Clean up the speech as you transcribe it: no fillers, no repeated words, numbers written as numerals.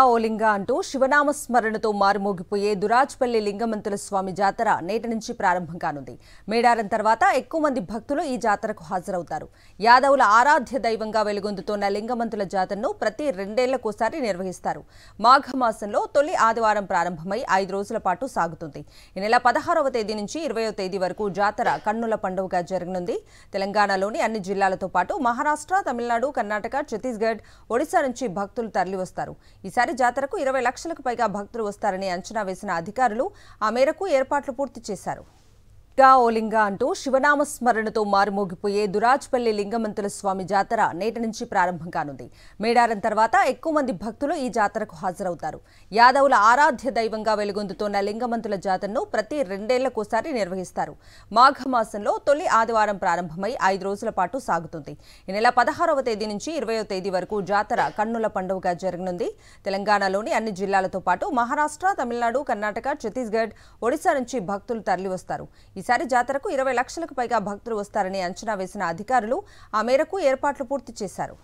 ఓ లింగ అంటూ శివనామ స్మరణతో మారుమోగిపోయే దురాజ్పల్లి లింగమంతుల స్వామి జాతర నేటి నుంచి ప్రారంభం కానుంది. మేడారం తర్వాత ఎక్కువ మంది భక్తులు ఈ జాతరకు హాజరవుతారు. యాదవుల ఆరాధ్య దైవంగా వెలుగొందుతోన్న లింగమంతుల జాతరను ప్రతి 2 ఏళ్లకోసారి నిర్వహిస్తారు. మాఘమాసంలో తొలి ఆదివారం ప్రారంభమై 5 రోజుల పాటు సాగుతుంది. ఈ నెల 16వ తేదీ నుంచి 20వ తేదీ వరకు జాతర కన్నుల పండుగగా జరగనుంది. తెలంగాణలోని అన్ని జిల్లాలతో పాటు మహారాష్ట్ర, తమిళనాడు, కర్ణాటక, ఛత్తీస్గఢ్, ఒడిశా నుంచి భక్తులు తరలివస్తారు. ఈసారి జాతరకు 20 లక్షలకు పైగా భక్తులు వస్తారని అంచనా వేసిన అధికారులు ఆ మేరకు ఏర్పాట్లు పూర్తి చేశారు. ఓ లింగ అంటూ శివనామ స్మరణతో మారుమోగిపోయే దురాజ్పల్లి లింగమంతుల స్వామి జాతర నేటి నుంచి ప్రారంభం కానుంది. మేడారం తర్వాత ఎక్కువ మంది భక్తులు ఈ జాతరకు హాజరవుతారు. యాదవుల ఆరాధ్య దైవంగా వెలుగొందుతోన్న లింగమంతుల జాతరను ప్రతి 2 ఏళ్లకోసారి నిర్వహిస్తారు. మాఘమాసంలో తొలి ఆదివారం ప్రారంభమై 5 రోజుల పాటు సాగుతుంది. ఈ నెల 16వ తేదీ నుంచి 20వ తేదీ వరకు జాతర కన్నుల పండుగగా జరగనుంది. తెలంగాణలోని అన్ని జిల్లాలతో పాటు మహారాష్ట్ర, తమిళనాడు, కర్ణాటక, ఛత్తీస్గఢ్, ఒడిశా నుంచి భక్తులు తరలివస్తారు. ఈసారి జాతరకు 20 లక్షలకు పైగా భక్తులు వస్తారని అంచనా వేసిన అధికారులు ఆ మేరకు ఏర్పాట్లు పూర్తి చేశారు.